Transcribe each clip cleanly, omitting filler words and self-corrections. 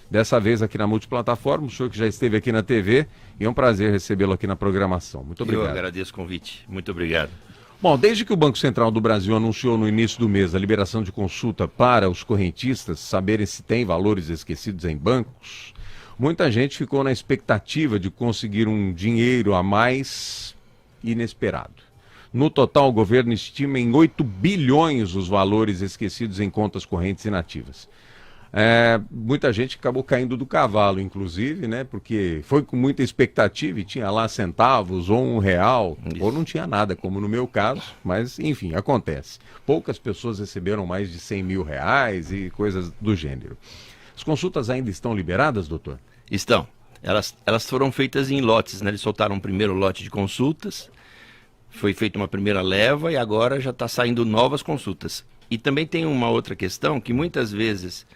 dessa vez aqui na Multiplataforma, o senhor que já esteve aqui na TV, e é um prazer recebê-lo aqui na programação. Muito obrigado. Eu agradeço o convite. Muito obrigado. Bom, desde que o Banco Central do Brasil anunciou no início do mês a liberação de consulta para os correntistas saberem se tem valores esquecidos em bancos, muita gente ficou na expectativa de conseguir um dinheiro a mais inesperado. No total, o governo estima em 8 bilhões os valores esquecidos em contas correntes inativas. Muita gente acabou caindo do cavalo, inclusive, né? Porque foi com muita expectativa e tinha lá centavos ou R$1, ou não tinha nada, como no meu caso, mas enfim, acontece. Poucas pessoas receberam mais de R$100 mil e coisas do gênero. As consultas ainda estão liberadas, doutor? Estão. Elas foram feitas em lotes, né? Eles soltaram um primeiro lote de consultas, foi feita uma primeira leva e agora já está saindo novas consultas. E também tem uma outra questão que muitas vezes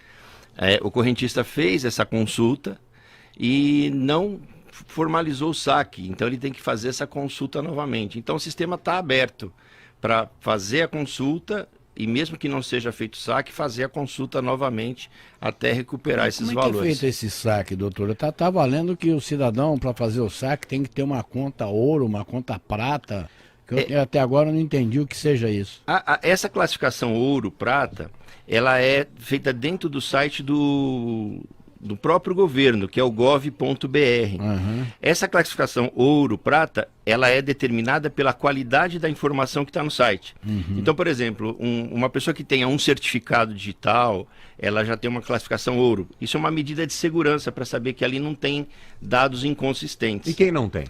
o correntista fez essa consulta e não formalizou o saque, então ele tem que fazer essa consulta novamente. Então o sistema está aberto para fazer a consulta e mesmo que não seja feito o saque, fazer a consulta novamente até recuperar esses valores. Como é que é feito esse saque, doutora? Tá valendo que o cidadão, para fazer o saque, tem que ter uma conta ouro, uma conta prata, que eu até agora não entendi o que seja isso. Essa classificação ouro-prata, ela é feita dentro do site do próprio governo, que é o gov.br. Uhum. Essa classificação ouro-prata, ela é determinada pela qualidade da informação que está no site. Uhum. Então, por exemplo, uma pessoa que tenha um certificado digital, ela já tem uma classificação ouro. Isso é uma medida de segurança para saber que ali não tem dados inconsistentes. E quem não tem?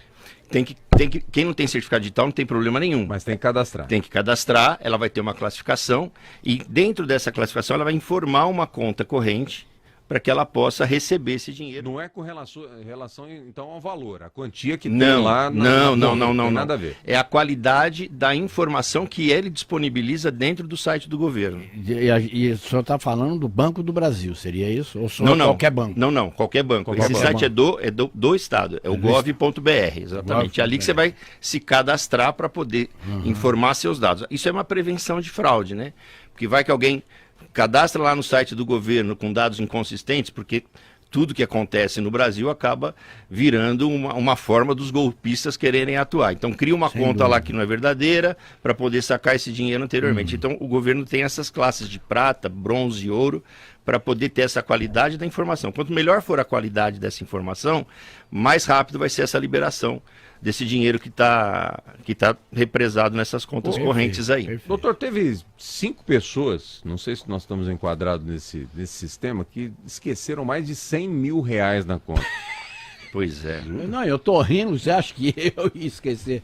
Quem não tem certificado digital não tem problema nenhum. Mas tem que cadastrar. Tem que cadastrar, ela vai ter uma classificação e dentro dessa classificação ela vai informar uma conta corrente para que ela possa receber esse dinheiro. Não é com relação então ao valor, a quantia que tem Não, lá. não tem nada a ver. É a qualidade da informação que ele disponibiliza dentro do site do governo. E o senhor está falando do Banco do Brasil, seria isso? Ou só Não, qualquer banco? Não, qualquer banco. Qualquer Esse banco. site é do Estado, é o gov.br, exatamente. É ali que você vai se cadastrar para poder informar seus dados. Isso é uma prevenção de fraude, né? Porque vai que alguém cadastra lá no site do governo com dados inconsistentes, porque tudo que acontece no Brasil acaba virando uma forma dos golpistas quererem atuar. Então cria uma conta lá que não é verdadeira para poder sacar esse dinheiro anteriormente. Então o governo tem essas classes de prata, bronze e ouro para poder ter essa qualidade da informação. Quanto melhor for a qualidade dessa informação, mais rápido vai ser essa liberação desse dinheiro que tá represado nessas contas correntes aí. Perfeito. Doutor, teve 5 pessoas, não sei se nós estamos enquadrados nesse sistema, que esqueceram mais de R$100 mil na conta. Pois é. Não, eu tô rindo, você acha que eu ia esquecer?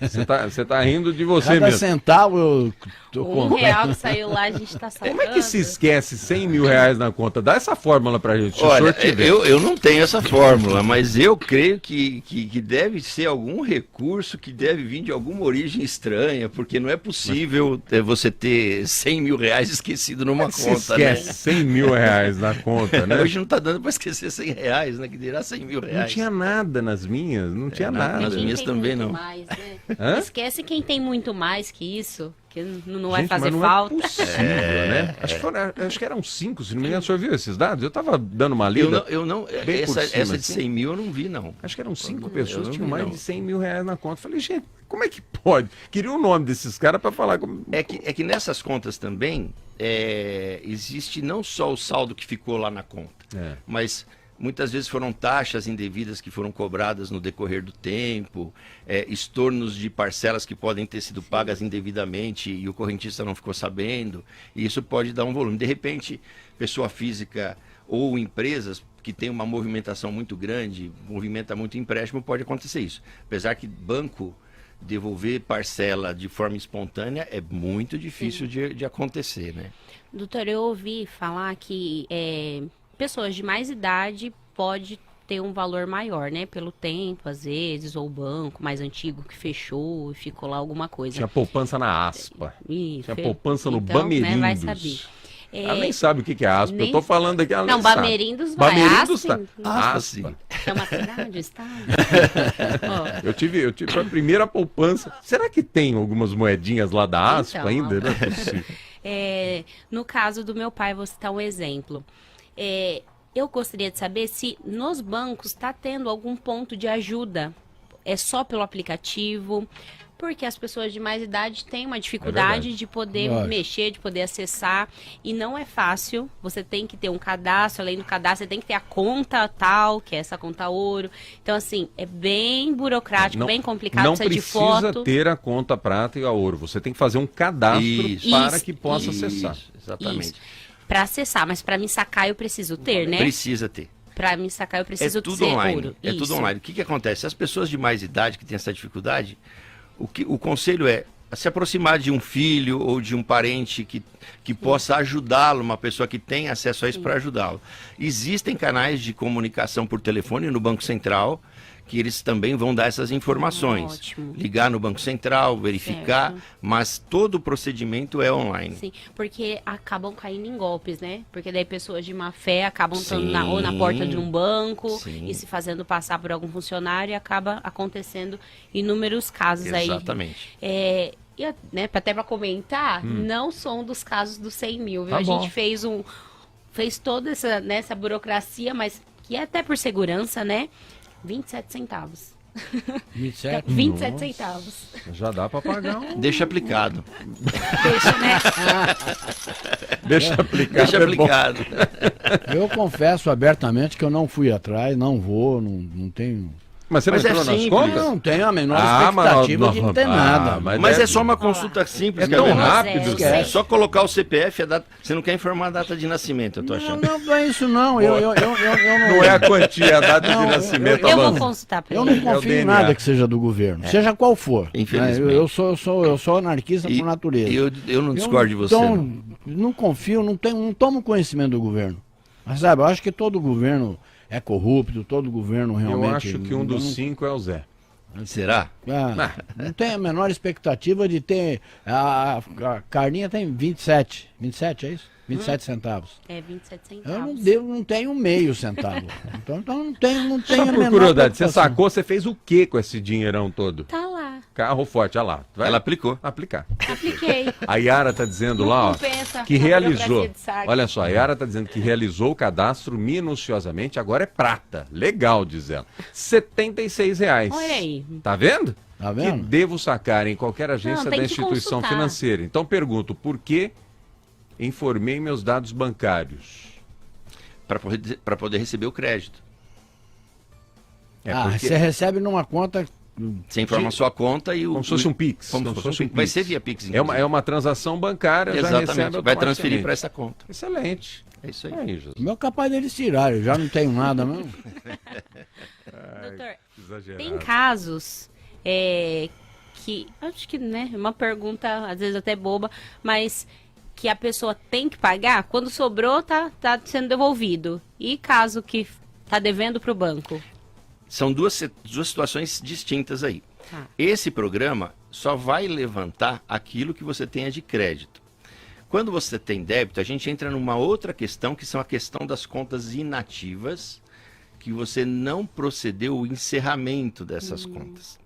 Você tá rindo de você Cada mesmo. centavo eu tô R$1 que saiu lá, a gente tá sacando. Como é que se esquece R$100 mil na conta? Dá essa fórmula pra gente, se o Olha, senhor tiver. eu não tenho essa fórmula, mas eu creio que deve ser algum recurso que deve vir de alguma origem estranha, porque não é possível você ter R$100 mil esquecido numa Se conta, esquece né? R$100 mil na conta, né? Hoje não tá dando para esquecer R$100, né? Que dirá R$100 mil. Não tinha nada nas minhas, não tinha nada. nas Quem minhas tem também muito não. mais, né? Hã? Esquece quem tem muito mais que isso, que não vai Gente, fazer mas não falta. É possível, né? Acho que eram 5, se não me engano, o senhor viu esses dados? Eu estava dando uma lida. Eu não bem por cima, essa de assim. 100 mil eu não vi, não. Acho que eram 5 Eu pessoas não que tinham vi, mais não. de R$100 mil na conta. Falei, gente, como é que pode? Queria o nome desses caras para falar como. É que nessas contas também existe não só o saldo que ficou lá na conta, mas muitas vezes foram taxas indevidas que foram cobradas no decorrer do tempo, estornos de parcelas que podem ter sido pagas indevidamente e o correntista não ficou sabendo, e isso pode dar um volume. De repente, pessoa física ou empresas que tem uma movimentação muito grande, movimenta muito empréstimo, pode acontecer isso. Apesar que banco devolver parcela de forma espontânea é muito difícil de acontecer, né? Doutor, eu ouvi falar que pessoas de mais idade pode ter um valor maior, né? Pelo tempo, às vezes, ou o banco mais antigo que fechou e ficou lá alguma coisa. Tinha poupança na aspa. Isso, Tinha poupança no então, Bamerindos. né, vai saber. Ela nem sabe o que é aspa. nem Eu tô falando aqui, ela Não, nem sabe. Bamerindos vai. Bamerindos tá. Aspa. É uma cidade, estado? Ó, Eu tive a primeira poupança. Será que tem algumas moedinhas lá da aspa Então, ainda? ó. Não é possível. no caso do meu pai, vou citar um exemplo. eu gostaria de saber se nos bancos está tendo algum ponto de ajuda. É só pelo aplicativo? Porque as pessoas de mais idade têm uma dificuldade de poder mexer, de poder acessar. E não é fácil. Você tem que ter um cadastro. Além do cadastro, você tem que ter a conta tal, que é essa conta ouro. Então, assim, é bem burocrático, bem complicado. Não precisa de precisa foto. ter a conta prata e a ouro. Você tem que fazer um cadastro para que possa acessar. Exatamente. Para acessar, mas para me sacar eu preciso ter, né? Precisa ter. Para me sacar eu preciso É tudo ser online. ouro. É tudo online. O que acontece? As pessoas de mais idade que têm essa dificuldade, o conselho é se aproximar de um filho ou de um parente que possa ajudá-lo, uma pessoa que tem acesso a isso para ajudá-lo. Existem canais de comunicação por telefone no Banco Central, que eles também vão dar essas informações. Ótimo. Ligar no Banco Central, verificar, Certo. mas todo o procedimento é online. Sim, porque acabam caindo em golpes, né? Porque daí pessoas de má fé acabam estando Sim. ou na porta de um banco Sim. e se fazendo passar por algum funcionário e acaba acontecendo inúmeros casos aí. Exatamente. E, né, até para comentar, não são um dos casos dos 100 mil, viu? Tá A bom. gente fez toda essa burocracia, mas que é até por segurança, né? 27 centavos. 27? 27 Nossa. centavos. Já dá para pagar um... Deixa aplicado. Deixa, né? Deixa aplicado. Deixa é bom. aplicado. Eu confesso abertamente que eu não fui atrás, não vou, não tenho... Mas você Mas não é entrou nas simples. contas? Não tenho a menor mas expectativa de não ter nada. Mas é só uma consulta simples, É que tão verdade. rápido, eu cara. É só colocar o CPF, a data. Você não quer informar a data de nascimento, eu tô achando. Não é isso não. Eu não... Não é a quantia, é a data Não, de nascimento. Eu vou avança. consultar para Eu ele. não confio em DNA. nada que seja do governo, seja qual for. Infelizmente. Né? Eu sou anarquista por natureza. Eu não discordo de você. Então, não confio, não tomo conhecimento do governo. Mas sabe, eu acho que todo governo é corrupto, todo governo realmente... Eu acho que um dos 5 é o Zé. Será? Não tenho a menor expectativa de ter... A carninha tem 27 é isso? 27 centavos. É 27 Eu centavos. não tenho meio centavo. Então não tenho Só a por menor curiosidade, você preocupação. sacou, você fez o que com esse dinheirão todo? Tá lá. Carro forte, olha lá. Vai Ela aplicou. aplicar. Apliquei. A Yara tá dizendo Não lá, ó, compensa que a realizou. burocracia de saque. Olha só, a Yara tá dizendo que realizou o cadastro minuciosamente, agora é prata. Legal, diz ela. R$76. Olha aí. Tá vendo? Tá Que vendo? devo sacar em qualquer agência Não, tem da que instituição consultar. financeira. Então pergunto, por que informei meus dados bancários? Para poder receber o crédito. Porque Você recebe numa conta... Você informa a sua conta e o. como se fosse um Pix. Como se fosse um Pix. Vai ser via Pix. É uma transação bancária, já recebe Exatamente. Vai transferir automaticamente. para essa conta. Excelente. É isso aí. É isso. O meu é capaz deles tirarem, eu já não tenho nada mesmo. Doutor, Exagerado. tem casos que, acho que, né, uma pergunta, às vezes até boba, mas que a pessoa tem que pagar, quando sobrou, tá sendo devolvido. E caso que tá devendo para o banco? São duas situações distintas aí. Tá. Esse programa só vai levantar aquilo que você tenha de crédito. Quando você tem débito, a gente entra numa outra questão, que são a questão das contas inativas, que você não procedeu o encerramento dessas contas.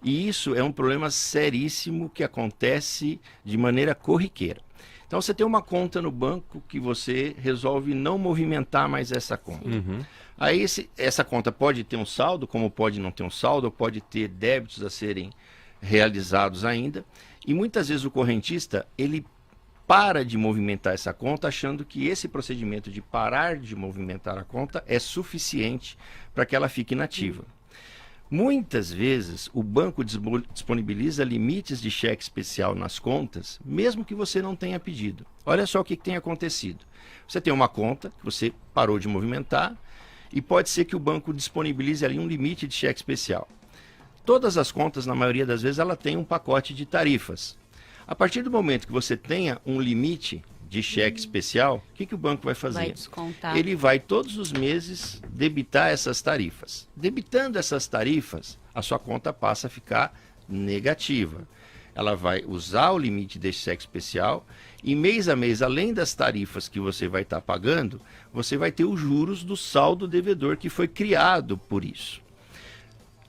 E isso é um problema seríssimo que acontece de maneira corriqueira. Então você tem uma conta no banco que você resolve não movimentar mais essa conta. Uhum. Aí essa conta pode ter um saldo, como pode não ter um saldo, ou pode ter débitos a serem realizados ainda. E muitas vezes o correntista, ele para de movimentar essa conta, achando que esse procedimento de parar de movimentar a conta é suficiente para que ela fique inativa. Muitas vezes o banco disponibiliza limites de cheque especial nas contas, mesmo que você não tenha pedido. Olha só o que tem acontecido. Você tem uma conta que você parou de movimentar e pode ser que o banco disponibilize ali um limite de cheque especial. Todas as contas, na maioria das vezes, ela tem um pacote de tarifas. A partir do momento que você tenha um limite de cheque especial, o que o banco vai fazer? Vai descontar. Ele vai todos os meses debitar essas tarifas. Debitando essas tarifas, a sua conta passa a ficar negativa. Ela vai usar o limite desse cheque especial e mês a mês, além das tarifas que você vai estar pagando, você vai ter os juros do saldo devedor que foi criado por isso.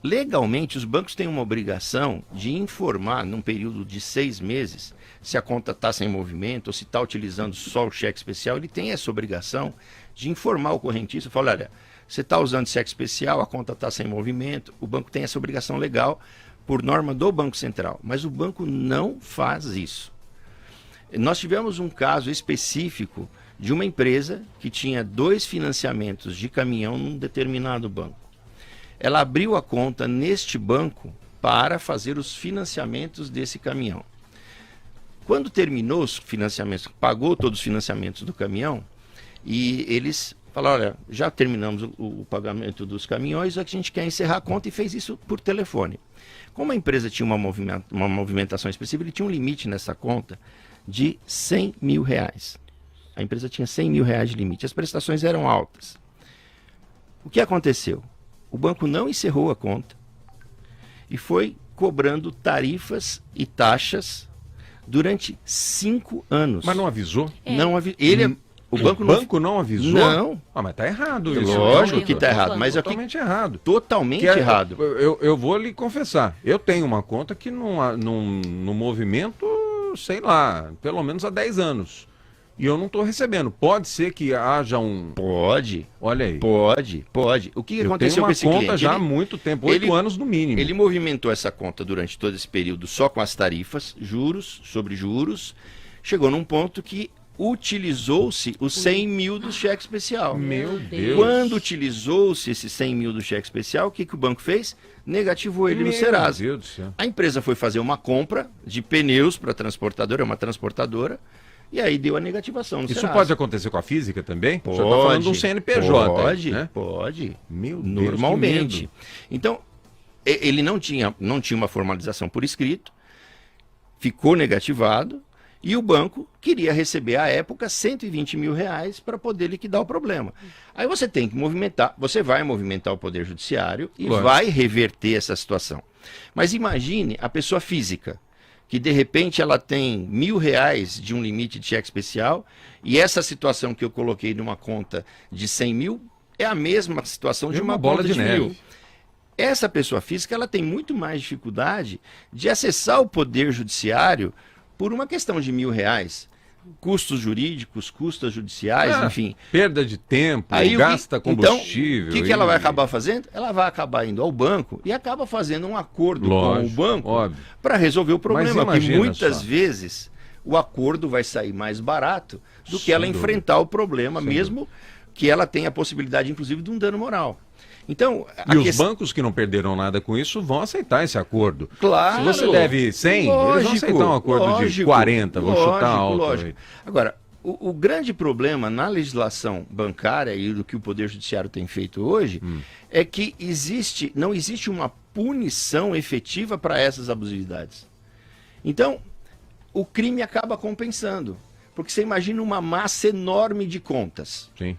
Legalmente, os bancos têm uma obrigação de informar, num período de 6 meses, se a conta está sem movimento ou se está utilizando só o cheque especial. Ele tem essa obrigação de informar o correntista, falar, olha, você está usando cheque especial, a conta está sem movimento, o banco tem essa obrigação legal por norma do Banco Central, mas o banco não faz isso. Nós tivemos um caso específico de uma empresa que tinha 2 financiamentos de caminhão num determinado banco. Ela abriu a conta neste banco para fazer os financiamentos desse caminhão. Quando terminou os financiamentos, pagou todos os financiamentos do caminhão, e eles falaram, olha, já terminamos o pagamento dos caminhões, a gente quer encerrar a conta, e fez isso por telefone. Como a empresa tinha uma movimentação específica, ele tinha um limite nessa conta de R$100 mil. A empresa tinha R$100 mil de limite, as prestações eram altas. O que aconteceu? O banco não encerrou a conta e foi cobrando tarifas e taxas durante 5 anos. Mas não avisou? Não avisou. O banco não avisou? Não. Ah, mas tá errado isso. Lógico que tá errado. Mas totalmente errado. Totalmente errado. Eu vou lhe confessar. Eu tenho uma conta que no movimento, sei lá, pelo menos há 10 anos. E eu não estou recebendo. Pode ser que haja um... Pode. Olha aí. Pode. O que aconteceu com esse cliente? Eu tenho uma conta já há muito tempo, 8 anos no mínimo. Ele movimentou essa conta durante todo esse período só com as tarifas, juros sobre juros. Chegou num ponto que utilizou-se os 100 mil do cheque especial. Meu Deus. Quando utilizou-se esses 100 mil do cheque especial, o que o banco fez? Negativou ele no Serasa. Meu Deus do céu. A empresa foi fazer uma compra de pneus para a transportadora, uma transportadora, e aí deu a negativação no Serasa. Isso pode acontecer com a física também? Pode. O senhor está falando de um CNPJ. Pode, né? pode. Meu Deus, normalmente. que medo. Então, ele não tinha uma formalização por escrito, ficou negativado, e o banco queria receber, à época, R$120 mil para poder liquidar o problema. Aí você tem que movimentar, você vai movimentar o Poder Judiciário e vai reverter essa situação. Mas imagine a pessoa física, que de repente ela tem R$1.000 de um limite de cheque especial, e essa situação que eu coloquei numa conta de 100 mil é a mesma situação de uma bola conta de de neve. 1.000. Essa pessoa física ela tem muito mais dificuldade de acessar o Poder Judiciário por uma questão de R$1.000, custos jurídicos, custas judiciais, enfim. Perda de tempo, Aí, gasta combustível. Então, o que ela vai acabar fazendo? Ela vai acabar indo ao banco e acaba fazendo um acordo com o banco para resolver o problema. Porque muitas vezes o acordo vai sair mais barato do que ela enfrentar o problema, mesmo que ela tenha a possibilidade, inclusive, de um dano moral. Então, os bancos que não perderam nada com isso vão aceitar esse acordo. Claro. Se você deve 100, eles vão aceitar um acordo de 40, vão chutar alto. Agora, o grande problema na legislação bancária e do que o Poder Judiciário tem feito hoje é que não existe uma punição efetiva para essas abusividades. Então, o crime acaba compensando. Porque você imagina uma massa enorme de contas. Sim.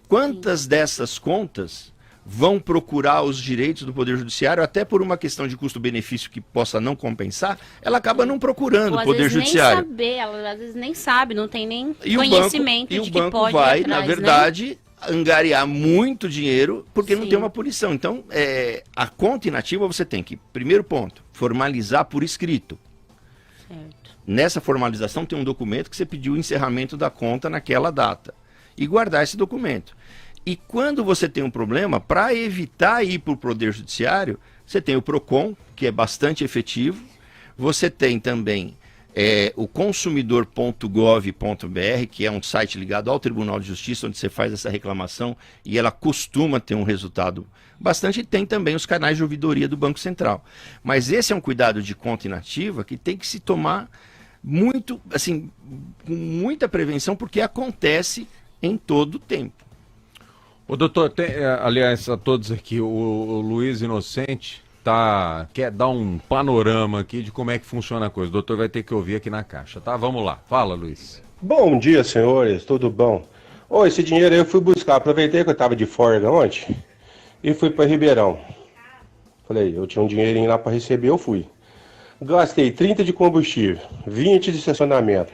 Quantas dessas contas vão procurar os direitos do Poder Judiciário, até por uma questão de custo-benefício que possa não compensar, ela acaba não procurando o Poder Judiciário. Ela às vezes nem sabe, não tem nem conhecimento de que pode ir atrás, E o banco vai, na verdade, angariar muito dinheiro porque não tem uma punição. Então, a conta inativa você tem que, primeiro ponto, formalizar por escrito. Certo. Nessa formalização tem um documento que você pediu o encerramento da conta naquela data. E guardar esse documento. E quando você tem um problema, para evitar ir para o Poder Judiciário, você tem o PROCON, que é bastante efetivo. Você tem também o consumidor.gov.br, que é um site ligado ao Tribunal de Justiça, onde você faz essa reclamação e ela costuma ter um resultado bastante. E tem também os canais de ouvidoria do Banco Central. Mas esse é um cuidado de conta inativa que tem que se tomar muito, assim, com muita prevenção, porque acontece em todo o tempo. O doutor, aliás, a todos aqui, o Luiz Inocente quer dar um panorama aqui de como é que funciona a coisa. O doutor vai ter que ouvir aqui na caixa, tá? Vamos lá. Fala, Luiz. Bom dia, senhores. Tudo bom? Esse dinheiro aí eu fui buscar. Aproveitei que eu estava de folga ontem e fui para Ribeirão. Falei, eu tinha um dinheirinho lá para receber, eu fui. Gastei 30 de combustível, 20 de estacionamento.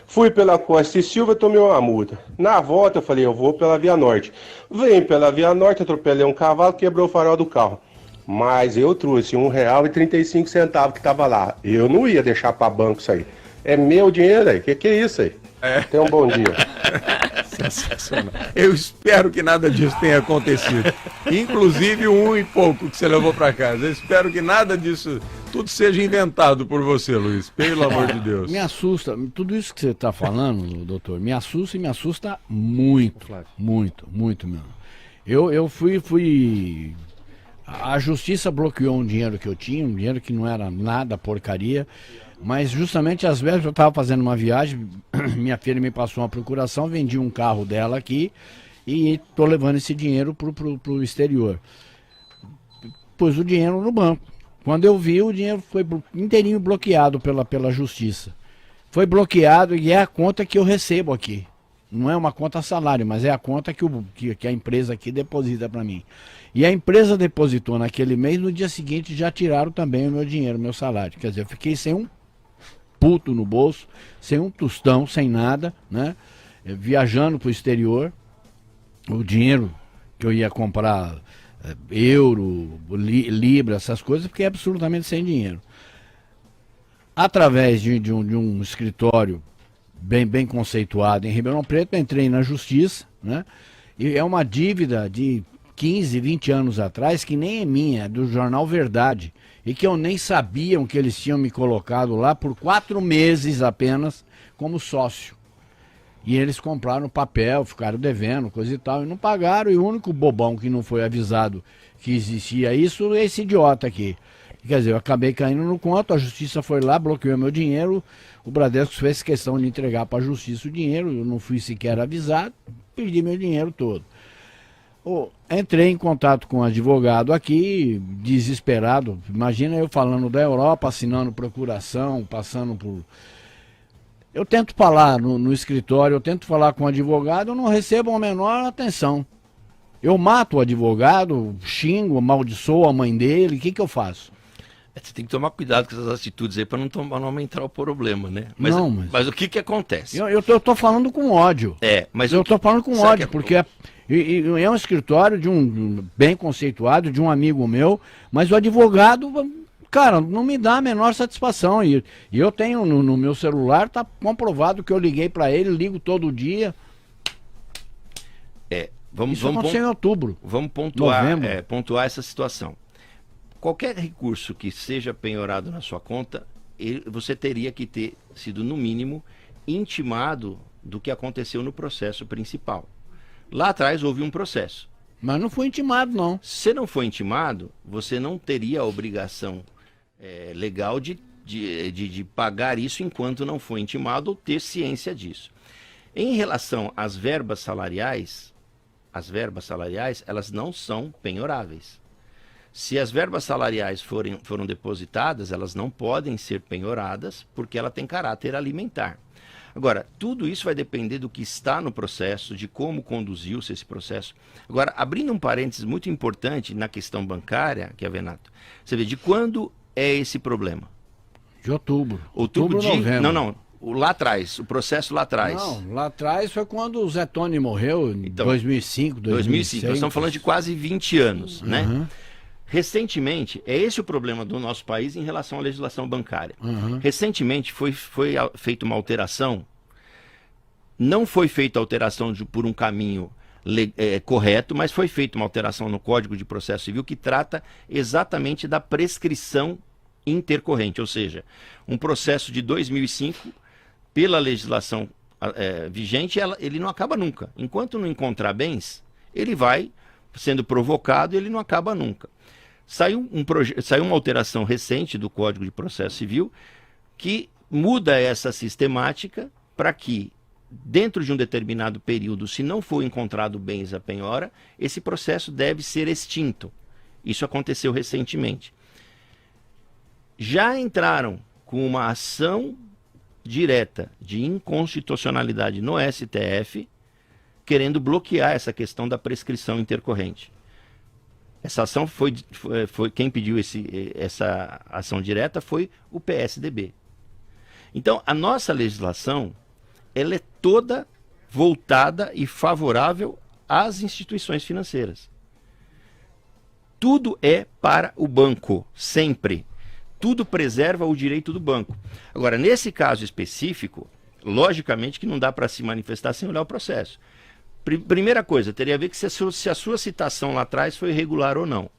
Fui pela Costa e Silva, tomei uma multa. Na volta eu falei, eu vou pela Via Norte. Vem pela Via Norte, atropelei um cavalo, quebrou o farol do carro. Mas eu trouxe R$1,35 que estava lá. Eu não ia deixar para banco isso aí. É meu dinheiro aí. Que é isso aí? Tenha um bom dia. Sensacional. Eu espero que nada disso tenha acontecido. Inclusive o 1 e pouco que você levou para casa. Eu espero que nada disso, tudo seja inventado por você, Luiz. Pelo amor de Deus. Me assusta, tudo isso que você está falando, doutor, me assusta e me assusta muito. Muito, muito mesmo. Eu fui... A justiça bloqueou um dinheiro que eu tinha, um dinheiro que não era nada, porcaria, mas justamente às vezes eu estava fazendo uma viagem, minha filha me passou uma procuração, vendi um carro dela aqui e estou levando esse dinheiro pro exterior. Pus o dinheiro no banco. Quando eu vi, o dinheiro foi inteirinho bloqueado pela justiça. Foi bloqueado e é a conta que eu recebo aqui. Não é uma conta salário, mas é a conta que a empresa aqui deposita para mim. E a empresa depositou naquele mês, no dia seguinte já tiraram também o meu dinheiro, o meu salário. Quer dizer, eu fiquei sem um puto no bolso, sem um tostão, sem nada, né? Viajando para o exterior, o dinheiro que eu ia comprar euro, libra, essas coisas, fiquei absolutamente sem dinheiro. Através de um escritório bem conceituado em Ribeirão Preto, entrei na justiça, né? E é uma dívida de 15, 20 anos atrás, que nem é minha, é do jornal Verdade, e que eu nem sabia que eles tinham me colocado lá por 4 meses apenas como sócio. E eles compraram papel, ficaram devendo, coisa e tal, e não pagaram, e o único bobão que não foi avisado que existia isso é esse idiota aqui. Quer dizer, eu acabei caindo no conto, a justiça foi lá, bloqueou meu dinheiro, o Bradesco fez questão de entregar para a justiça o dinheiro, eu não fui sequer avisado, perdi meu dinheiro todo. Entrei em contato com um advogado aqui, desesperado, imagina eu falando da Europa, assinando procuração, passando por... Eu tento falar no escritório, eu tento falar com o advogado, eu não recebo a menor atenção. Eu mato o advogado, xingo, amaldiçoo a mãe dele, o que eu faço? Você tem que tomar cuidado com essas atitudes aí para não aumentar o problema, né? Mas o que acontece? Eu tô falando com ódio. Mas eu tô falando com ódio, porque é um escritório de um bem conceituado, de um amigo meu, mas o advogado, cara, não me dá a menor satisfação. E eu tenho no meu celular, tá comprovado que eu liguei para ele, ligo todo dia. Isso aconteceu em outubro. Vamos pontuar essa situação. Qualquer recurso que seja penhorado na sua conta, você teria que ter sido, no mínimo, intimado do que aconteceu no processo principal. Lá atrás houve um processo. Mas não foi intimado, não. Se não foi intimado, você não teria a obrigação legal de pagar isso enquanto não foi intimado ou ter ciência disso. Em relação às verbas salariais, elas não são penhoráveis. Se as verbas salariais foram depositadas, elas não podem ser penhoradas porque ela tem caráter alimentar. Agora, tudo isso vai depender do que está no processo, de como conduziu-se esse processo. Agora, abrindo um parênteses muito importante na questão bancária, que é, Venato, você vê de quando é esse problema? De outubro. Novembro. Não. Lá atrás, o processo lá atrás. Não, lá atrás foi quando o Zé Tony morreu, em 2005, 2006. Nós estamos falando de quase 20 anos, né? Recentemente, é esse o problema do nosso país em relação à legislação bancária. Recentemente foi feita uma alteração, não foi feita a alteração por um caminho correto, mas foi feita uma alteração no Código de Processo Civil que trata exatamente da prescrição intercorrente, ou seja, um processo de 2005, pela legislação vigente, ele não acaba nunca. Enquanto não encontrar bens, ele vai sendo provocado e ele não acaba nunca. Saiu uma alteração recente do Código de Processo Civil que muda essa sistemática para que, dentro de um determinado período, se não for encontrado bens à penhora, esse processo deve ser extinto. Isso aconteceu recentemente. Já entraram com uma ação direta de inconstitucionalidade no STF, querendo bloquear essa questão da prescrição intercorrente. Essa ação foi quem pediu essa ação direta foi o PSDB. Então, a nossa legislação, ela é toda voltada e favorável às instituições financeiras. Tudo é para o banco, sempre. Tudo preserva o direito do banco. Agora, nesse caso específico, logicamente que não dá para se manifestar sem olhar o processo. Primeira coisa, teria a ver que se a sua citação lá atrás foi regular ou não.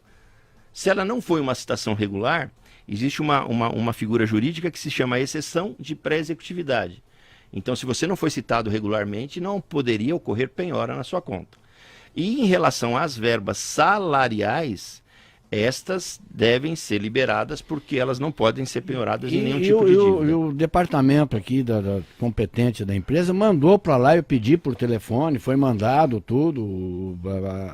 Se ela não foi uma citação regular, existe uma figura jurídica que se chama exceção de pré-executividade. Então, se você não foi citado regularmente, não poderia ocorrer penhora na sua conta. E em relação às verbas salariais, estas devem ser liberadas porque elas não podem ser penhoradas em nenhum tipo de dívida. E o departamento aqui da competente da empresa mandou para lá, eu pedi por telefone, foi mandado tudo,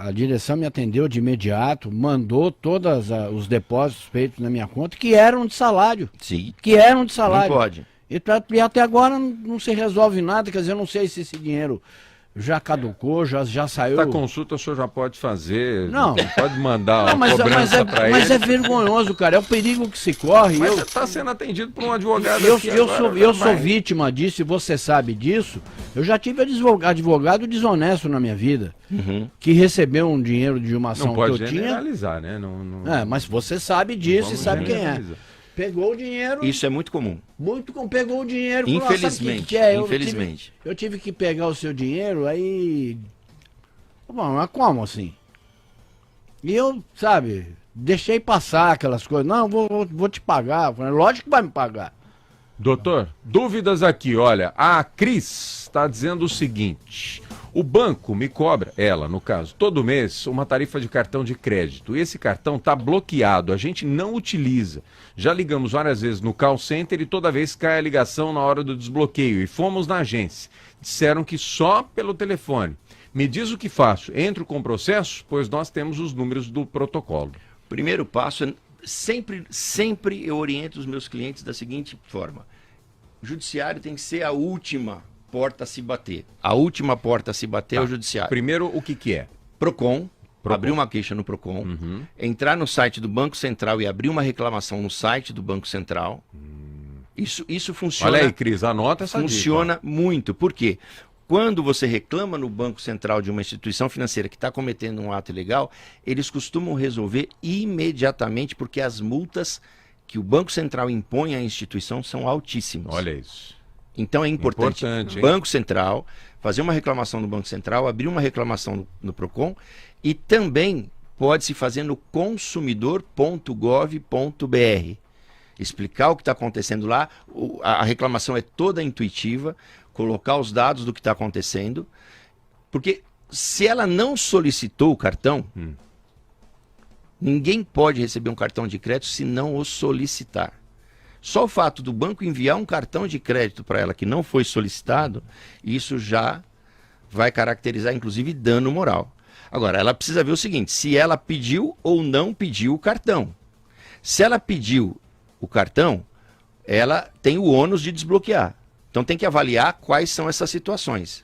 a direção me atendeu de imediato, mandou todos os depósitos feitos na minha conta que eram de salário. Sim. Que eram de salário. Não pode. E até agora não se resolve nada, quer dizer, eu não sei se esse dinheiro já caducou, já saiu. A consulta o senhor já pode fazer, Não. pode mandar Não, uma cobrança para ele. mas é vergonhoso, cara, é o perigo que se corre. Mas você está sendo atendido por um advogado aqui Eu agora, sou vítima disso e você sabe disso. Eu já tive advogado desonesto na minha vida, que recebeu um dinheiro de uma ação não pode que eu tinha. generalizar, né? Mas você sabe disso e sabe quem é. generalizar. Pegou o dinheiro. Isso é muito comum. Pegou o dinheiro. Falou, Infelizmente. sabe o que é? Infelizmente. Eu tive que pegar o seu dinheiro, aí. Bom, mas como assim? E eu, sabe, deixei passar aquelas coisas. Não, vou te pagar. Falei, lógico que vai me pagar. Doutor, dúvidas aqui, olha, a Cris está dizendo o seguinte: o banco me cobra, ela no caso, todo mês uma tarifa de cartão de crédito. E esse cartão está bloqueado, a gente não utiliza. Já ligamos várias vezes no call center e toda vez cai a ligação na hora do desbloqueio. E fomos na agência, disseram que só pelo telefone. Me diz o que faço, entro com o processo, pois nós temos os números do protocolo. Primeiro passo é sempre eu oriento os meus clientes da seguinte forma: o judiciário tem que ser a última porta a se bater. A última porta a se bater é o judiciário. Primeiro, o que é? Procon, abrir uma queixa no Procon, entrar no site do Banco Central e abrir uma reclamação no site do Banco Central. Isso funciona. Olha aí, Cris, anota essa Funciona dica. muito. Por quê? Quando você reclama no Banco Central de uma instituição financeira que está cometendo um ato ilegal, eles costumam resolver imediatamente, porque as multas que o Banco Central impõe à instituição são altíssimas. Olha isso. Então é importante hein? Banco Central, fazer uma reclamação no Banco Central, abrir uma reclamação no Procon, e também pode-se fazer no consumidor.gov.br. Explicar o que está acontecendo lá, a reclamação é toda intuitiva, colocar os dados do que está acontecendo, porque se ela não solicitou o cartão, ninguém pode receber um cartão de crédito se não o solicitar. Só o fato do banco enviar um cartão de crédito para ela que não foi solicitado, isso já vai caracterizar, inclusive, dano moral. Agora, ela precisa ver o seguinte: se ela pediu ou não pediu o cartão. Se ela pediu o cartão, ela tem o ônus de desbloquear. Então tem que avaliar quais são essas situações.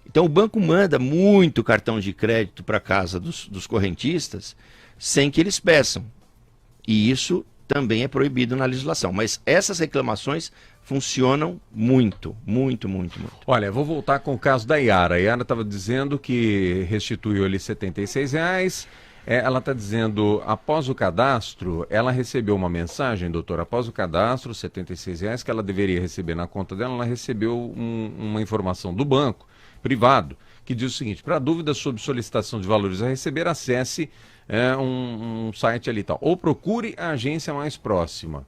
Então o banco manda muito cartão de crédito para casa dos correntistas sem que eles peçam. E isso também é proibido na legislação. Mas essas reclamações funcionam muito. Olha, eu vou voltar com o caso da Yara. A Yara estava dizendo que restituiu ali R$76. Ela está dizendo, após o cadastro, ela recebeu uma mensagem, doutor, após o cadastro, R$76 que ela deveria receber na conta dela, ela recebeu uma informação do banco privado, que diz o seguinte: para dúvidas sobre solicitação de valores a receber, acesse um site ali e tal, ou procure a agência mais próxima.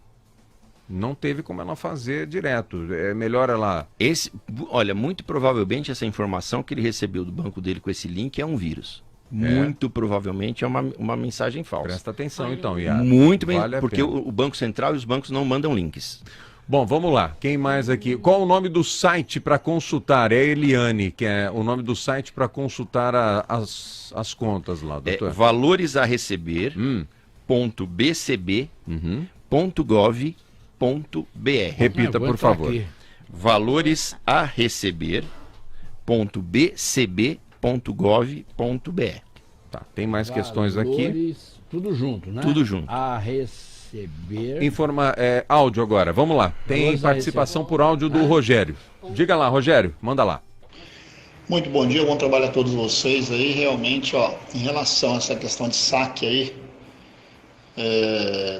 Não teve como ela fazer direto, é melhor ela... Olha, muito provavelmente essa informação que ele recebeu do banco dele com esse link é um vírus. Muito provavelmente é uma mensagem falsa. Presta atenção então, Yara. Muito bem, vale porque o Banco Central e os bancos não mandam links. Bom, vamos lá. Quem mais aqui? Qual o nome do site para consultar? É a Eliane, que é o nome do site para consultar as contas lá, doutor. Valores a receber, .bcb.gov.br. Repita, por favor. Aqui. Valores a receber, .bcb.gov.br. Tá, tem mais questões aqui. Valores, tudo junto, né? Tudo junto. A receber. Áudio agora, vamos lá. Tem Valores a participação receber. por áudio do Rogério. Diga lá, Rogério, manda lá. Muito bom dia, bom trabalho a todos vocês aí. Realmente, em relação a essa questão de saque aí,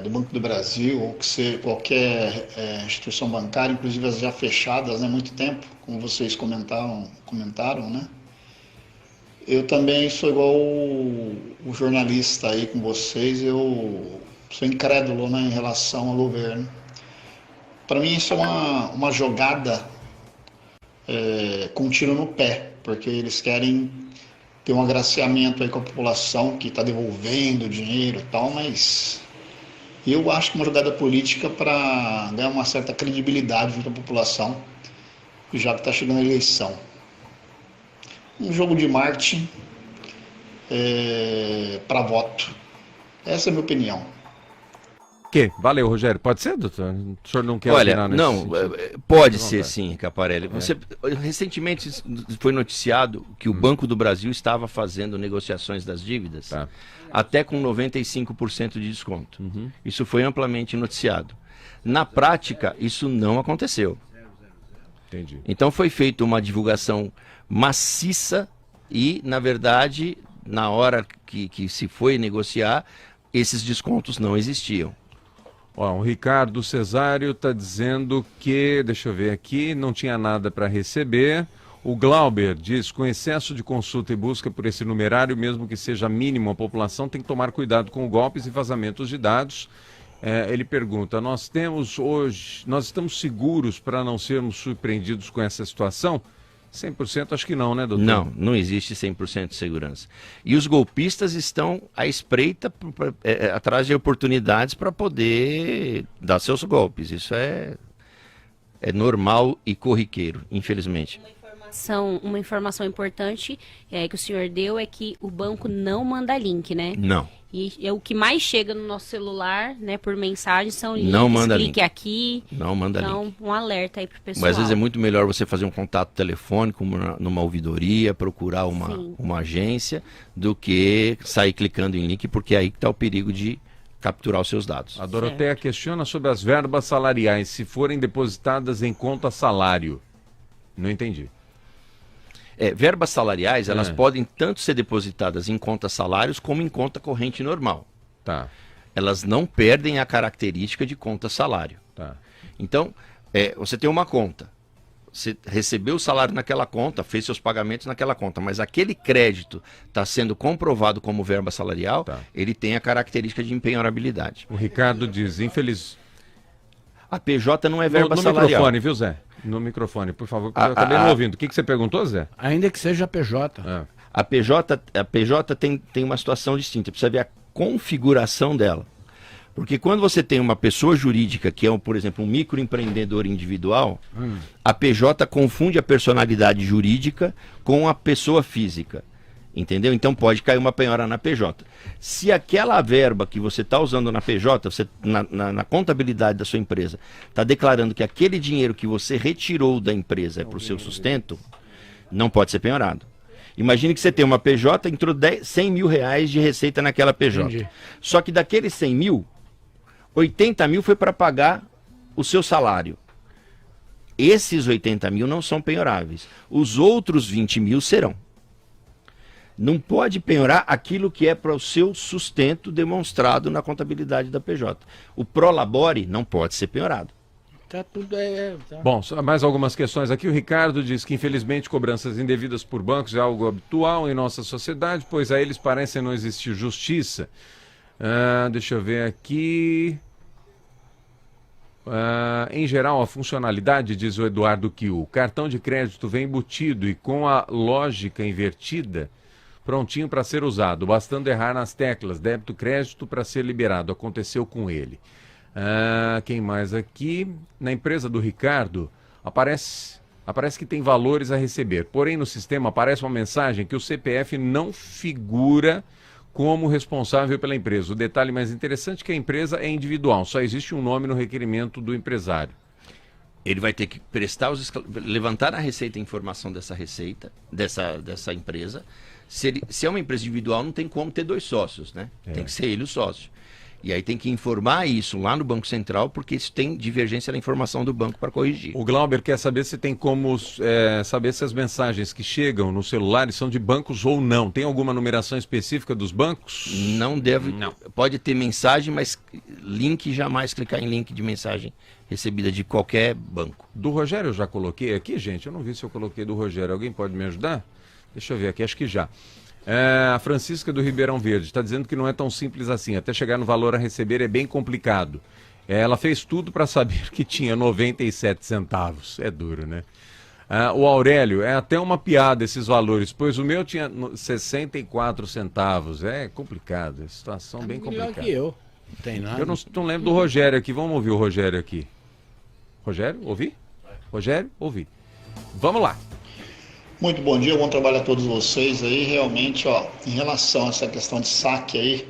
do Banco do Brasil, ou que seja qualquer instituição bancária, inclusive as já fechadas há muito tempo, como vocês comentaram, né? Eu também sou igual o jornalista aí com vocês, eu sou incrédulo, né, em relação ao governo. Para mim isso é uma jogada com um tiro no pé, porque eles querem ter um agraciamento aí com a população que está devolvendo dinheiro e tal, mas eu acho que uma jogada política para ganhar uma certa credibilidade junto à população, já que está chegando a eleição. Um jogo de marketing para voto. Essa é a minha opinião. Valeu, Rogério. Pode ser, doutor? O senhor não quer Olha, opinar nesse não, sentido? pode ser sim, Caparelli. Recentemente foi noticiado que o Banco do Brasil estava fazendo negociações das dívidas até com 95% de desconto. Isso foi amplamente noticiado. Na prática, isso não aconteceu. Entendi. Então foi feita uma divulgação maciça e, na verdade, na hora que se foi negociar, esses descontos não existiam. Ó, o Ricardo Cesário está dizendo que, deixa eu ver aqui, não tinha nada para receber. O Glauber diz, com excesso de consulta e busca por esse numerário, mesmo que seja mínimo, a população tem que tomar cuidado com golpes e vazamentos de dados. Ele pergunta, nós estamos seguros para não sermos surpreendidos com essa situação? 100% acho que não, né, doutor? Não existe 100% de segurança. E os golpistas estão à espreita, atrás de oportunidades para poder dar seus golpes. Isso é normal e corriqueiro, infelizmente. Uma informação importante que o senhor deu é que o banco não manda link, né? Não. E o que mais chega no nosso celular, né, por mensagem, são links, não manda clique link. Aqui. Não manda então, link. Um alerta aí pro pessoal. Mas às vezes é muito melhor você fazer um contato telefônico numa ouvidoria, procurar uma agência, do que sair clicando em link, porque é aí que está o perigo de capturar os seus dados. A Doroteia questiona sobre as verbas salariais, se forem depositadas em conta salário. Não entendi. Verbas salariais, elas podem tanto ser depositadas em conta salários como em conta corrente normal. Tá. Elas não perdem a característica de conta salário. Tá. Então, você tem uma conta. Você recebeu o salário naquela conta, fez seus pagamentos naquela conta, mas aquele crédito está sendo comprovado como verba salarial, ele tem a característica de empenhorabilidade. O Ricardo diz, A PJ não é verba no salarial. No microfone, viu, Zé? No microfone, por favor, porque eu acabei não ouvindo. O que você perguntou, Zé? Ainda que seja PJ. A PJ tem uma situação distinta, precisa ver a configuração dela. Porque quando você tem uma pessoa jurídica, que é, por exemplo, um microempreendedor individual, a PJ confunde a personalidade jurídica com a pessoa física. Entendeu? Então pode cair uma penhora na PJ. Se aquela verba que você está usando na PJ, você, na contabilidade da sua empresa, está declarando que aquele dinheiro que você retirou da empresa é para o seu sustento, não pode ser penhorado. Imagine que você tem uma PJ, entrou 100 mil reais de receita naquela PJ. Entendi. Só que daqueles 100 mil, 80 mil foi para pagar o seu salário. Esses 80 mil não são penhoráveis. Os outros 20 mil serão. Não pode penhorar aquilo que é para o seu sustento demonstrado na contabilidade da PJ. O prolabore não pode ser penhorado. Tá tudo Bom, mais algumas questões aqui. O Ricardo diz que, infelizmente, cobranças indevidas por bancos é algo habitual em nossa sociedade, pois a eles parece não existir justiça. Deixa eu ver aqui. Em geral, a funcionalidade, diz o Eduardo Kiel, o cartão de crédito vem embutido e com a lógica invertida, prontinho para ser usado, bastando errar nas teclas, débito, crédito para ser liberado. Aconteceu com ele. Quem mais aqui? Na empresa do Ricardo, aparece que tem valores a receber. Porém, no sistema aparece uma mensagem que o CPF não figura como responsável pela empresa. O detalhe mais interessante é que a empresa é individual, só existe um nome no requerimento do empresário. Ele vai ter que levantar a receita, a informação dessa receita, dessa empresa. Se é uma empresa individual, não tem como ter 2 sócios, né? Tem que ser ele o sócio. E aí tem que informar isso lá no Banco Central, porque isso tem divergência na informação do banco para corrigir. O Glauber quer saber se tem como saber se as mensagens que chegam nos celulares são de bancos ou não. Tem alguma numeração específica dos bancos? Não deve. Não. Pode ter mensagem, mas jamais clicar em link de mensagem recebida de qualquer banco. Do Rogério eu já coloquei aqui, gente? Eu não vi se eu coloquei do Rogério. Alguém pode me ajudar? Deixa eu ver aqui, acho que já. A Francisca do Ribeirão Verde está dizendo que não é tão simples assim. Até chegar no valor a receber é bem complicado. Ela fez tudo para saber que tinha 97 centavos. É duro, né? O Aurélio, é até uma piada esses valores, pois o meu tinha 64 centavos. É complicado, é situação bem complicada. Melhor que eu. Não tem nada. Eu não lembro do Rogério aqui. Vamos ouvir o Rogério aqui. Rogério, ouvi? Rogério, ouvi. Vamos lá. Muito bom dia, bom trabalho a todos vocês aí. Realmente, ó, em relação a essa questão de saque aí,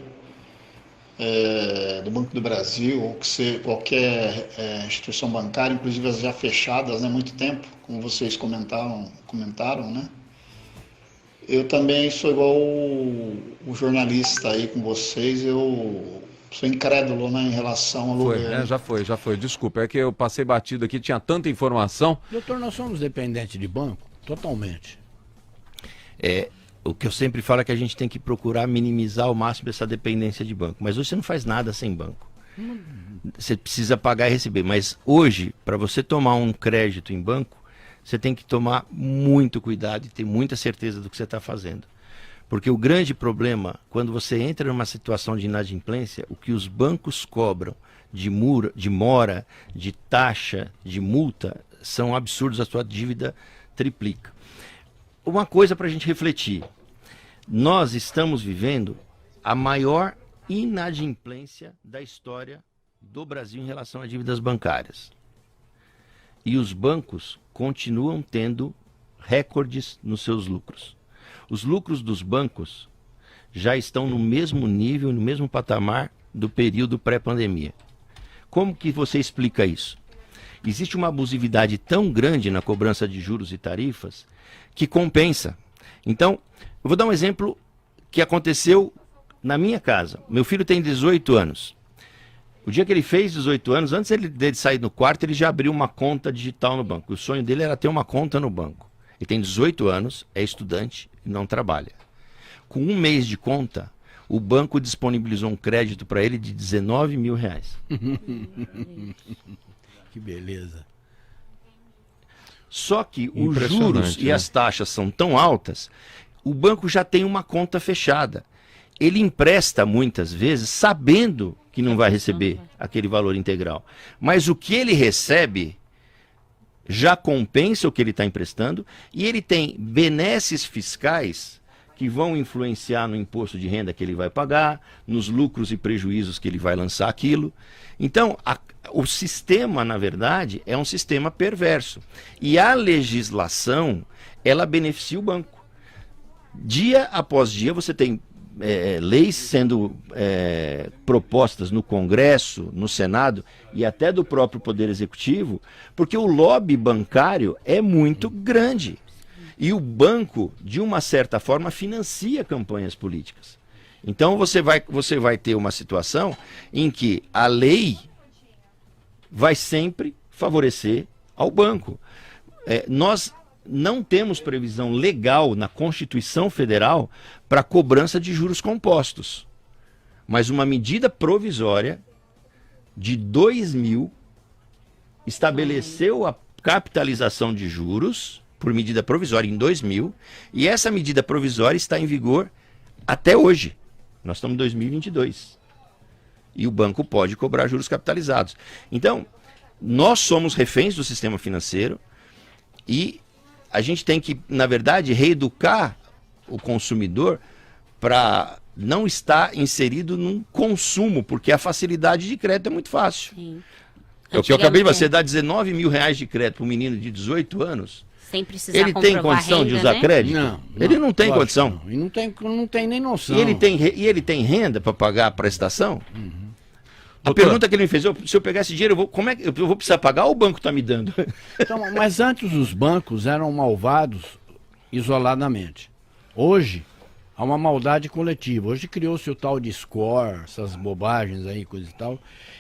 do Banco do Brasil, ou que qualquer instituição bancária, inclusive as já fechadas, né, há muito tempo, como vocês comentaram, né? Eu também sou igual o jornalista aí com vocês, eu sou incrédulo, né, em relação ao governo. Já foi. Desculpa, é que eu passei batido aqui, tinha tanta informação. Doutor, nós somos dependentes de banco? Totalmente. O que eu sempre falo é que a gente tem que procurar minimizar ao máximo essa dependência de banco. Mas hoje você não faz nada sem banco. Você precisa pagar e receber. Mas hoje, para você tomar um crédito em banco, você tem que tomar muito cuidado e ter muita certeza do que você está fazendo. Porque o grande problema, quando você entra numa situação de inadimplência, o que os bancos cobram de mora, de taxa, de multa, são absurdos. A sua dívida triplica. Uma coisa para a gente refletir. Nós estamos vivendo a maior inadimplência da história do Brasil em relação a dívidas bancárias. E os bancos continuam tendo recordes nos seus lucros. Os lucros dos bancos já estão no mesmo nível, no mesmo patamar do período pré-pandemia. Como que você explica isso? Existe uma abusividade tão grande na cobrança de juros e tarifas que compensa. Então, eu vou dar um exemplo que aconteceu na minha casa. Meu filho tem 18 anos. O dia que ele fez 18 anos, antes dele sair do quarto, ele já abriu uma conta digital no banco. O sonho dele era ter uma conta no banco. Ele tem 18 anos, é estudante e não trabalha. Com um mês de conta, o banco disponibilizou um crédito para ele de R$19 mil. Que beleza. Só que os juros e as taxas são tão altas, o banco já tem uma conta fechada. Ele empresta muitas vezes sabendo que não vai receber aquele valor integral. Mas o que ele recebe já compensa o que ele está emprestando e ele tem benesses fiscais que vão influenciar no imposto de renda que ele vai pagar, nos lucros e prejuízos que ele vai lançar aquilo. Então, o sistema, na verdade, é um sistema perverso. E a legislação, ela beneficia o banco. Dia após dia, você tem leis sendo propostas no Congresso, no Senado e até do próprio Poder Executivo, porque o lobby bancário é muito grande. E o banco, de uma certa forma, financia campanhas políticas. Então você vai ter uma situação em que a lei vai sempre favorecer ao banco. Nós não temos previsão legal na Constituição Federal para cobrança de juros compostos. Mas uma medida provisória de 2000 estabeleceu a capitalização de juros por medida provisória em 2000, e essa medida provisória está em vigor até hoje. Nós estamos em 2022. E o banco pode cobrar juros capitalizados. Então, nós somos reféns do sistema financeiro e a gente tem que, na verdade, reeducar o consumidor para não estar inserido num consumo, porque a facilidade de crédito é muito fácil. Sim. Eu acabei de você dar R$19 mil de crédito para um menino de 18 anos. Sem precisar ele tem condição renda, de usar crédito? Não, ele não tem condição. Não. E não tem nem noção. E ele tem renda para pagar a prestação? A Doutor, pergunta que ele me fez, se eu pegar esse dinheiro, eu vou precisar pagar ou o banco está me dando? Então, mas antes os bancos eram malvados isoladamente. Hoje há uma maldade coletiva. Hoje criou-se o tal de score, essas bobagens aí, coisa e tal.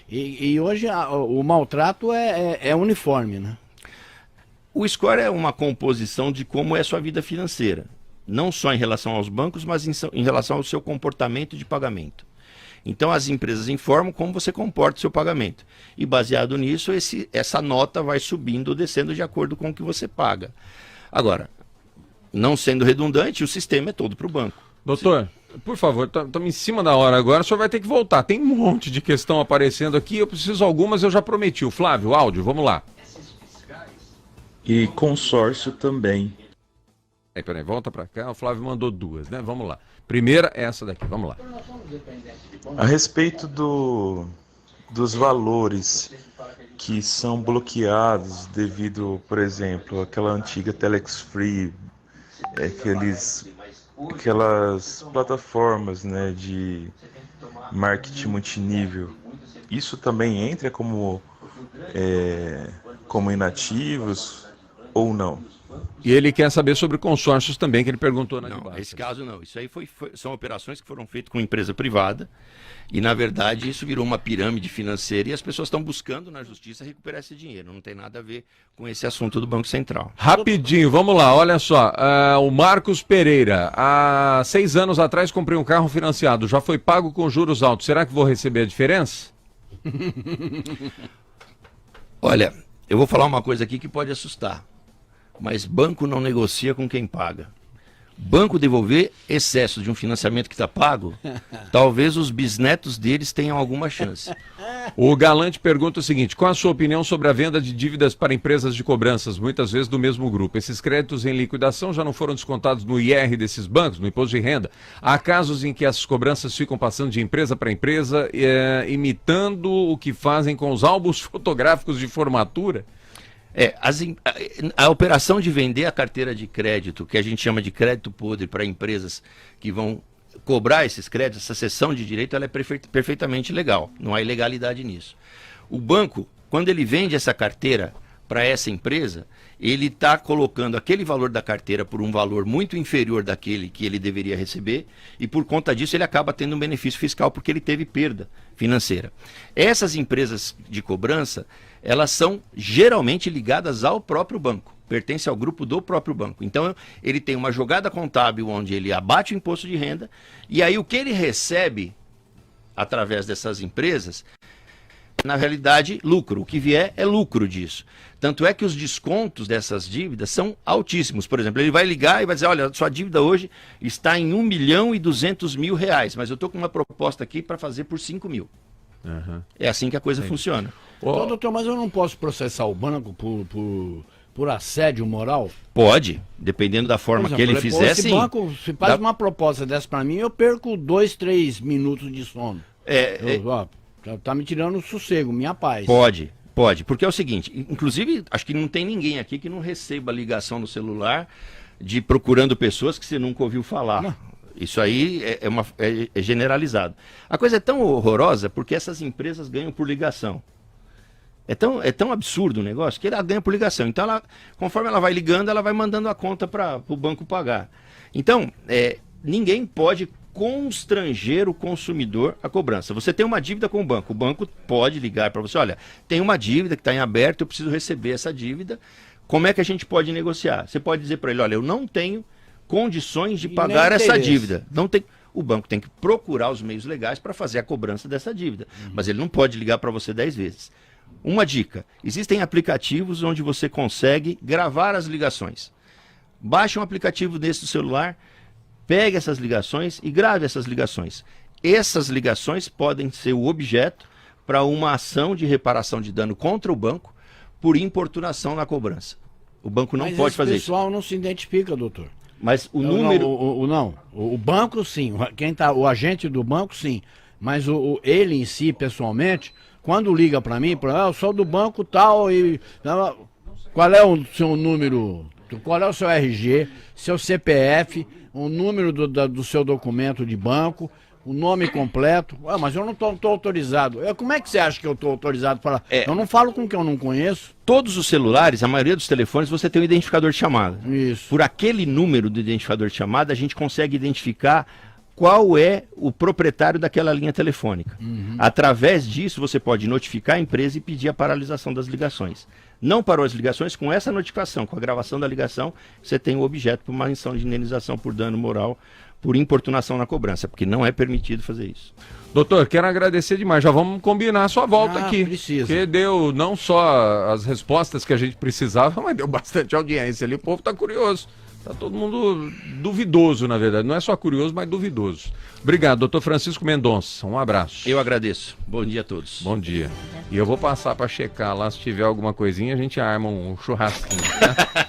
E hoje o maltrato é uniforme, né? O score é uma composição de como é a sua vida financeira. Não só em relação aos bancos, mas em relação ao seu comportamento de pagamento. Então as empresas informam como você comporta o seu pagamento. E baseado nisso, essa nota vai subindo ou descendo de acordo com o que você paga. Agora, não sendo redundante, o sistema é todo para o banco. Doutor, por favor, estamos em cima da hora agora, o senhor vai ter que voltar. Tem um monte de questão aparecendo aqui, eu preciso algumas, eu já prometi. O Flávio, áudio, vamos lá. E consórcio também. Peraí, volta para cá, o Flávio mandou duas, né? Vamos lá. Primeira, essa daqui, vamos lá. A respeito dos valores que são bloqueados devido, por exemplo, àquela antiga Telex Free, aquelas plataformas, né, de marketing multinível, isso também entra como inativos ou não? E ele quer saber sobre consórcios também, que ele perguntou na Não, debaixo. nesse caso não. Isso aí são operações que foram feitas com empresa privada e, na verdade, isso virou uma pirâmide financeira e as pessoas estão buscando na justiça recuperar esse dinheiro. Não tem nada a ver com esse assunto do Banco Central. Rapidinho, vamos lá, olha só. O Marcos Pereira, há 6 anos atrás comprei um carro financiado, já foi pago com juros altos. Será que vou receber a diferença? Olha, eu vou falar uma coisa aqui que pode assustar. Mas banco não negocia com quem paga. Banco devolver excesso de um financiamento que está pago, talvez os bisnetos deles tenham alguma chance. O Galante pergunta o seguinte: qual a sua opinião sobre a venda de dívidas para empresas de cobranças, muitas vezes do mesmo grupo? Esses créditos em liquidação já não foram descontados no IR desses bancos, no imposto de renda? Há casos em que essas cobranças ficam passando de empresa para empresa, imitando o que fazem com os álbuns fotográficos de formatura? A operação de vender a carteira de crédito, que a gente chama de crédito podre para empresas que vão cobrar esses créditos, essa cessão de direito, ela é perfeitamente legal, não há ilegalidade nisso. O banco, quando ele vende essa carteira para essa empresa, ele está colocando aquele valor da carteira por um valor muito inferior daquele que ele deveria receber e por conta disso ele acaba tendo um benefício fiscal porque ele teve perda financeira. Essas empresas de cobrança, elas são geralmente ligadas ao próprio banco, pertence ao grupo do próprio banco. Então ele tem uma jogada contábil onde ele abate o imposto de renda e aí o que ele recebe através dessas empresas, na realidade, lucro. O que vier é lucro disso. Tanto é que os descontos dessas dívidas são altíssimos. Por exemplo, ele vai ligar e vai dizer, olha, sua dívida hoje está em R$1.200.000, mas eu estou com uma proposta aqui para fazer por 5 mil. Uhum. É assim que a coisa funciona. Então, doutor, mas eu não posso processar o banco por assédio moral? Pode, dependendo da forma que ele fizer, sim. Banco, se faz uma proposta dessa para mim, eu perco 2, 3 minutos de sono. Tá me tirando o sossego, minha paz. Pode, porque é o seguinte, inclusive, acho que não tem ninguém aqui que não receba ligação no celular de procurando pessoas que você nunca ouviu falar. Não. Isso aí é generalizado. A coisa é tão horrorosa porque essas empresas ganham por ligação. É tão absurdo o negócio que ela ganha por ligação. Então, conforme ela vai ligando, ela vai mandando a conta para o banco pagar. Então, ninguém pode constranger o consumidor à cobrança. Você tem uma dívida com o banco pode ligar para você, olha, tem uma dívida que está em aberto, eu preciso receber essa dívida, como é que a gente pode negociar? Você pode dizer para ele, olha, eu não tenho condições de pagar essa dívida. Não tem. O banco tem que procurar os meios legais para fazer a cobrança dessa dívida, mas ele não pode ligar para você 10 vezes. Uma dica, existem aplicativos onde você consegue gravar as ligações. Baixe um aplicativo desse do celular, pegue essas ligações e grave essas ligações. Essas ligações podem ser o objeto para uma ação de reparação de dano contra o banco por importunação na cobrança. O banco não pode fazer isso. Mas o pessoal não se identifica, doutor. Mas o número... O banco sim, o agente do banco sim, mas ele em si, pessoalmente, quando liga para mim, eu sou do banco tal e... Qual é o seu número, qual é o seu RG, seu CPF, o número do seu documento de banco, o nome completo. Mas eu não estou autorizado. Como é que você acha que eu estou autorizado para falar? Eu não falo com quem eu não conheço. Todos os celulares, a maioria dos telefones, você tem um identificador de chamada. Isso. Por aquele número do identificador de chamada, a gente consegue identificar qual é o proprietário daquela linha telefônica. Através disso, você pode notificar a empresa e pedir a paralisação das ligações. Não parou as ligações, com essa notificação, com a gravação da ligação, você tem o objeto para uma ação de indenização por dano moral, por importunação na cobrança, porque não é permitido fazer isso. Doutor, quero agradecer demais. Já vamos combinar a sua volta aqui. Precisa. Porque deu não só as respostas que a gente precisava, mas deu bastante audiência ali. O povo está curioso. Tá todo mundo duvidoso, na verdade. Não é só curioso, mas duvidoso. Obrigado, doutor Francisco Mendonça. Um abraço. Eu agradeço. Bom dia a todos. Bom dia. E eu vou passar para checar lá, se tiver alguma coisinha, a gente arma um churrasquinho. Tá?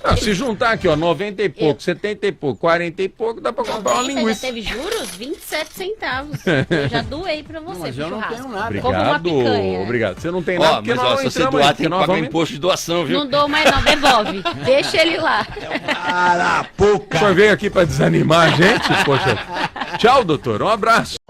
Ah, se juntar aqui, ó, 90 e pouco, 70 e pouco, 40 e pouco, dá para comprar uma linguiça. Já teve juros? 27 centavos. Eu já doei para você, mas eu pro não churrasco. tenho nada. Como uma Obrigado, picanha. obrigado. Você não tem nada, porque Mas nós ó, não se você entramos doar, aí, tem que nós pagar vamos... imposto de doação, viu? Não dou mais não, devolve. Deixa ele lá. O senhor veio aqui para desanimar a gente? Poxa. Tchau, doutor. Um abraço.